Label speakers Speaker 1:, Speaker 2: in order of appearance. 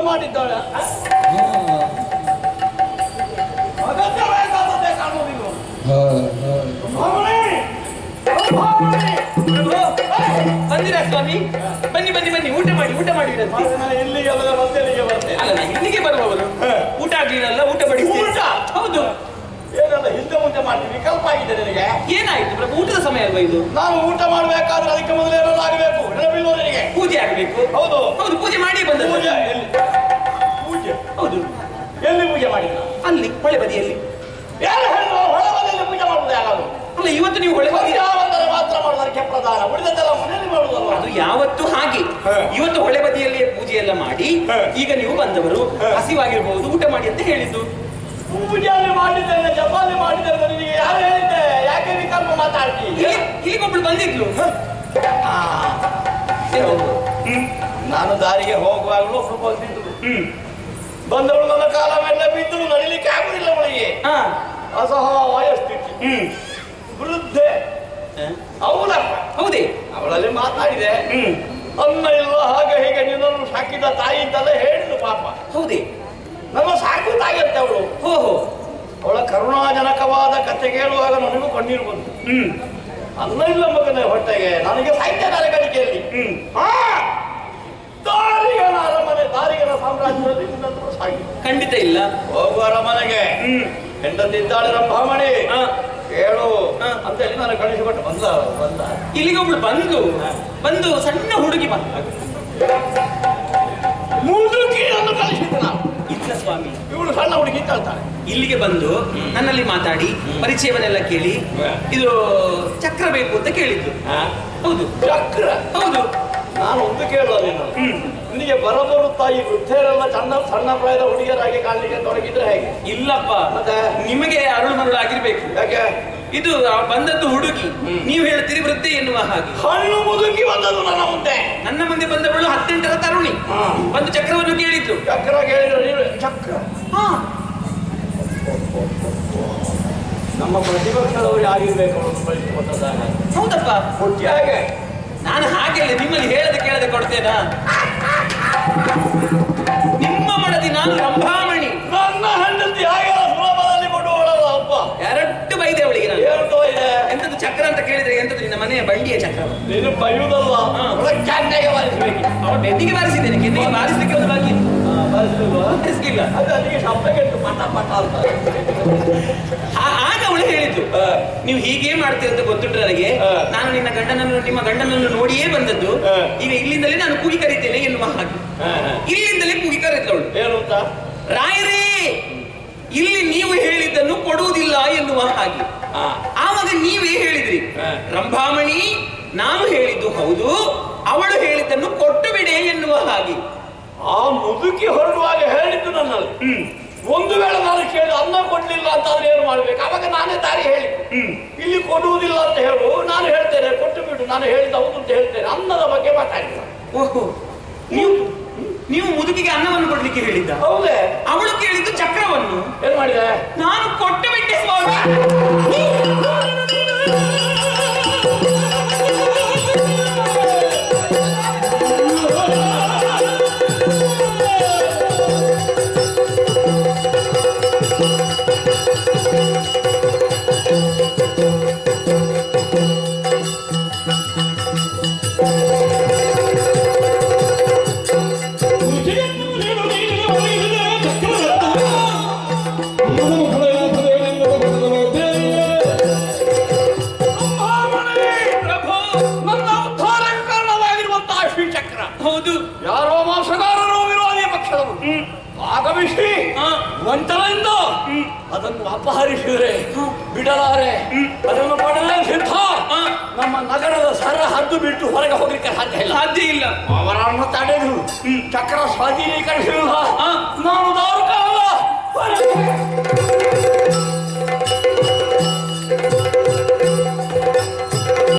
Speaker 1: ಮಾಡಿದ್ದಾಳೆ. ಅಗತ್ಯ ಬೇಕಾದದ್ದೇ ಕಾಣುವುದಿಲ್ಲ.
Speaker 2: ಬಂದಿರಾ ಸ್ವಾಮಿ? ಬನ್ನಿ ಬನ್ನಿ ಬನ್ನಿ, ಊಟ ಮಾಡಿ ಊಟ ಮಾಡಿ.
Speaker 1: ಇಲ್ಲಿಗೆ ಅಲ್ಲದ ಮತ್ತೆ ಇಲ್ಲಿಗೆ ಬರ್ತೇನೆ.
Speaker 2: ಅಲ್ಲ, ನಾನು ಇಲ್ಲಿಗೆ ಬರುವವರು. ಊಟ ಆಗ್ಲಿಲ್ಲ, ಊಟ ಬಡಿಸ್ತೀನಿ. ಹೌದು.
Speaker 1: ಏನಲ್ಲ ಹಿಂದೆ ಮುಂದೆ ಮಾಡ್ತೀನಿ, ವಿಕಲ್ಪ ಆಗಿದೆ ನನಗೆ.
Speaker 2: ಏನಾಯ್ತು ಪ್ರಭು? ಊಟದ ಸಮಯ ಅಲ್ವಾ ಇದು?
Speaker 1: ನಾನು ಊಟ ಮಾಡಬೇಕಾದ್ರೆ ಅದಕ್ಕೆ ಮೊದಲು ಏನಾದ್ರು ಆಗಬೇಕು. ನೆನಪಿಲ್ವ ನನಗೆ?
Speaker 2: ಪೂಜೆ ಆಗಬೇಕು.
Speaker 1: ಹೌದು
Speaker 2: ಹೌದು, ಪೂಜೆ ಮಾಡಿ ಬಂದ.
Speaker 1: ಪೂಜೆ ಎಲ್ಲಿ? ಪೂಜೆ
Speaker 2: ಹೌದು.
Speaker 1: ಎಲ್ಲಿ ಪೂಜೆ ಮಾಡಿಲ್ಲ?
Speaker 2: ಅಲ್ಲಿ ಹೊಳೆ ಬದಿಯಲ್ಲಿ.
Speaker 1: ಯಾರು ಹೇಳಿದ್ರು ಹೊಳೆ ಬದಿಯಲ್ಲಿ ಪೂಜೆ ಮಾಡುವುದು? ಯಾರು?
Speaker 2: ಅಲ್ಲ, ಇವತ್ತು ನೀವು ಹೊಳೆ ಬದಿ
Speaker 1: ಮಾತ್ರ ಮಾಡುವುದಕ್ಕೆ ಪ್ರಧಾನ, ಉಳಿದದ್ದೆಲ್ಲ ಮನೆಯಲ್ಲಿ ಮಾಡುವುದಲ್ಲ.
Speaker 2: ಅದು ಯಾವತ್ತು ಹಾಗೆ. ಇವತ್ತು ಹೊಳೆ ಬದಿಯಲ್ಲಿ ಪೂಜೆ ಎಲ್ಲ ಮಾಡಿ ಈಗ ನೀವು ಬಂದವರು ಹಸಿವಾಗಿರಬಹುದು, ಊಟ ಮಾಡಿ ಅಂತ ಹೇಳಿದ್ದು.
Speaker 1: ಪೂಜೆಯಲ್ಲಿ ಮಾಡಿದ್ದೇನೆ, ಜಪಾಲಿ ಮಾಡಿದ್ದೇನೆ. ನಿನಗೆ ಯಾರು ಹೇಳಿದ್ದೆ? ಯಾಕೆ ವಿಕಲ್ಪ ಮಾತಾಡ್ತಿ?
Speaker 2: ಇಲ್ಲಿಗೊಬ್ಳು ಬಂದಿದ್ಲು.
Speaker 1: ನಾನು ದಾರಿಗೆ ಹೋಗುವಾಗಲೂ ಒಬ್ಳು ಬಂದಿದ್ದು. ಬಂದವಳು ನನ್ನ ಕಾಲ ಮೇಲೆ ಬಿದ್ದು ನಡಿಲಿಕ್ಕೆ ಆಗುದಿಲ್ಲ. ಅವಳಿಗೆ ಅಸಹಾಯ ಸ್ಥಿತಿ. ವೃದ್ಧೆ ಅವಳಪ್ಪ.
Speaker 2: ಹೌದೇ?
Speaker 1: ಅವಳಲ್ಲಿ ಮಾತಾಡಿದೆ. ಅನ್ನ ಇಲ್ಲ ಹಾಗೆ ಹೀಗೆ ನಿನ್ನನ್ನು ಸಾಕಿದ ತಾಯಿ ಅಂತೆಲ್ಲ ಹೇಳಿದ್ರು ಪಾಪ.
Speaker 2: ಹೌದೇ?
Speaker 1: ನನ್ನ ಸಾಕು ತಾಯಿ ಅಂತ ಅವಳು.
Speaker 2: ಓಹೋ.
Speaker 1: ಅವಳ ಕರುಣಾಜನಕವಾದ ಕಥೆ ಕೇಳುವಾಗ ನನಗೂ ಕಣ್ಣೀರು ಬಂತು. ಅನ್ನ ಇಲ್ಲ ಮಗನ ಹೊಟ್ಟೆಗೆ, ನನಗೆ ಸಾಹಿತ್ಯಗಾರ ಕಲಿಕೆಯಲ್ಲಿ. ದಾರಿಗನ ಅರಮನೆ, ದಾರಿಗನ ಸಾಮ್ರಾಜ್ಯದಲ್ಲಿ ನಿನ್ನಂತರೂ ಸಾಗಿ
Speaker 2: ಖಂಡಿತ ಇಲ್ಲ.
Speaker 1: ಹೋಗುವ ಅರಮನೆಗೆ ಹೆಂಡತಿದ್ದಾಳೆ ರಂಭಾಮಣಿ, ಕೇಳು ಅಂತ ಹೇಳಿ ನಾನು ಕಳಿಸಿಕೊಟ್ಟು ಬಂದ.
Speaker 2: ಇಲ್ಲಿಗೊಬ್ಳು ಬಂದು ಸಣ್ಣ ಹುಡುಗಿ
Speaker 1: ಮುದುಕಿಯನ್ನು ಕಳಿಸಿದ್ದು ನಾವು.
Speaker 2: ಇಲ್ಲ ಸ್ವಾಮಿ,
Speaker 1: ಇವಳು ಸಣ್ಣ ಹುಡುಗಿ ಕೇಳ್ತಾಳೆ.
Speaker 2: ಇಲ್ಲಿಗೆ ಬಂದು ನನ್ನಲ್ಲಿ ಮಾತಾಡಿ ಪರಿಚಯವನ್ನೆಲ್ಲ ಕೇಳಿ ಇದು ಚಕ್ರ ಬೇಕು ಅಂತ ಕೇಳಿದ್ದು. ಹೌದು,
Speaker 1: ಚಕ್ರ.
Speaker 2: ಹೌದು.
Speaker 1: ನಾನು ಒಂದು ಕೇಳುವ ನೀನು, ನಿನಗೆ ಬರಬರುತ್ತಾ ಈ ವೃದ್ಧೆಯರೆಲ್ಲ ಸಣ್ಣ ಪ್ರಾಯದ ಹುಡುಗಿಯರಾಗಿ ಕಾಣಲಿಕ್ಕೆ ತೊಡಗಿದ್ರೆ ಹೇಗೆ?
Speaker 2: ಇಲ್ಲಪ್ಪ,
Speaker 1: ಮತ್ತೆ
Speaker 2: ನಿಮಗೆ ಅರುಳು ಮರುಳು ಆಗಿರ್ಬೇಕು.
Speaker 1: ಯಾಕೆ?
Speaker 2: ಇದು ಬಂದದ್ದು ಹುಡುಗಿ, ನೀವು ಹೇಳ್ತೀರಿ ವೃದ್ಧೆ ಎನ್ನುವ ಹಾಗೆ.
Speaker 1: ಹಣ್ಣು ಮುದುಕಿ ಬಂದದ್ದು
Speaker 2: ನನ್ನ ಮುಂದೆ ಬಂದವಳು 18ರ ತರುಣಿ. ಒಂದು ಚಕ್ರವನ್ನು ಕೇಳಿದ್ರು.
Speaker 1: ಚಕ್ರ ಕೇಳಿದ್ರು ನೀನು? ಚಕ್ರ ನಮ್ಮ ಪ್ರತಿಪಕ್ಷದವರು ಯಾರಿರ್ಬೇಕು ಅವರನ್ನು ಬಳಸಿಕೊಟ್ಟದಾಗ?
Speaker 2: ಹೌದಪ್ಪ.
Speaker 1: ಕೊಟ್ಟಿ ಹಾಗೆ
Speaker 2: ನಾನು ಹಾಗೆ ನಿಮ್ಮಲ್ಲಿ ಕೇಳದೆ ಕೊಡ್ತೇನಾ? ನಿಮ್ಮ ಮಡದಿ ನಾನು ರಂಭಾಮಣಿ.
Speaker 1: ನನ್ನ ಹೆಂಡತಿ ಹಾಗೆ ಸುಲಭದಲ್ಲಿ ಕೊಡುವಳಲ್ಲ ಅಪ್ಪ.
Speaker 2: ಎರಡು ಬೈದೆ ಅವಳಿಗೆ ನಾನು.
Speaker 1: ಏನು ಇದೆ?
Speaker 2: ಎಂತದ್ದು ಚಕ್ರ ಅಂತ ಕೇಳಿದ್ರೆ ಎಂತದ್ದು ನಿನ್ನ ಮನೆಯ ಬಂಡಿಯ ಚಕ್ರ?
Speaker 1: ನೀನು ಬೈಯುವುದಲ್ಲ, ಕ್ಯಾನ್ನೆಗೆ ಬಾರಿಸಬೇಕು.
Speaker 2: ಅವಳ ಬೆನ್ನಿಗೆ ಬಾರಿಸಿದ್ದೇನೆ, ಕೆನ್ನೆಗೆ ಬಾರಿಸಲಿಕ್ಕೆ ಒಂದು ಬಾಕಿ ಬಾರಿಸಲಿಲ್ಲ.
Speaker 1: ಅದು ಅಲ್ಲಿಗೆ ಶಬ್ದಗೆಟ್ಟು ಪಟ ಪಟ ಅಂತ.
Speaker 2: ಆಗ ಅವಳು ಹೇಳಿದ್ದು, ನೀವು ಹೀಗೆ ಮಾಡ್ತೀರಿ ಅಂತ ಗೊತ್ತುಂಟು ನನಗೆ. ನಾನು ನಿಮ್ಮ ಗಂಡನನ್ನು ನೋಡಿಯೇ ಬಂದದ್ದು. ಈಗ ಇಲ್ಲಿಂದಲೇ ನಾನು ಕೂಗಿ ಕರೀತೇನೆ ಎನ್ನುವ ಹಾಗೆ. ಇಲ್ಲಿಂದಲೇ ಕೂಗಿ ಕರೀತವಳು.
Speaker 1: ಏನು ಅಂತ?
Speaker 2: ರಾಯರೇ, ಇಲ್ಲಿ ನೀವು ಹೇಳಿದ್ದನ್ನು ಕೊಡುವುದಿಲ್ಲ ಎನ್ನುವ ಹಾಗೆ. ಆವಾಗ ನೀವೇ ಹೇಳಿದ್ರಿ, ರಂಭಾಮಣಿ ನಾನು ಹೇಳಿದ್ದು ಹೌದು, ಅವಳು ಹೇಳಿದ್ದನ್ನು ಕೊಟ್ಟು ಬಿಡೆ ಎನ್ನುವ ಹಾಗೆ.
Speaker 1: ಆ ಮುದುಕಿ ಹೊರಡುವಾಗ ಹೇಳಿದ್ದು ನನ್ನಲ್ಲಿ. ಒಂದು ವೇಳೆ ನಾನು ಕೇಳಿ ಅನ್ನ ಕೊಡ್ಲಿಲ್ಲ ಅಂತಾದ್ರೆ ಏನು ಮಾಡ್ಬೇಕು? ಅವಾಗ ನಾನೇ ದಾರಿ ಹೇಳಿ, ಇಲ್ಲಿ ಕೊಡುವುದಿಲ್ಲ ಅಂತ ಹೇಳು, ನಾನು ಹೇಳ್ತೇನೆ ಕೊಟ್ಟು ಬಿಡು, ನಾನು ಹೇಳಿದ ಹೌದು ಅಂತ ಹೇಳ್ತೇನೆ. ಅನ್ನದ ಬಗ್ಗೆ ಮಾತಾಡಿಲ್ಲ.
Speaker 2: ಓಹೋ, ನೀವು ಮುದುಕಿಗೆ ಅನ್ನವನ್ನು ಕೊಡ್ಲಿಕ್ಕೆ ಹೇಳಿದ್ದ?
Speaker 1: ಹೌದೇ?
Speaker 2: ಅವಳು ಕೇಳಿದ್ದು ಚಕ್ರವನ್ನು.
Speaker 1: ಏನ್ ಮಾಡಿದೆ?
Speaker 2: ನಾನು ಕೊಟ್ಟು ಬಿಟ್ಟೆ ಸ್ವಾಮಿ.
Speaker 1: ವಂತನೆಯಿಂದ ಅದನ್ನು ಅಪಹರಿಸಿದರೆ ಬಿಡಲಾರೆ, ಅದನ್ನು ಪಡೆದೇ ಸಿದ್ಧ. ನಮ್ಮ ನಗರದ ಸರಹದ್ದು ಬಿಟ್ಟು ಹೊರಗೆ ಹೋಗ್ಲಿಕ್ಕೆ ಸಾಧ್ಯ ಇಲ್ಲ. ಅವರನ್ನು ತಡೆದು ಚಕ್ರ ಸ್ವಾಧೀನೀಕರಿಸಿಲ್ಲ. ನಾನು ದಾರುಕ ಅಲ್ಲ.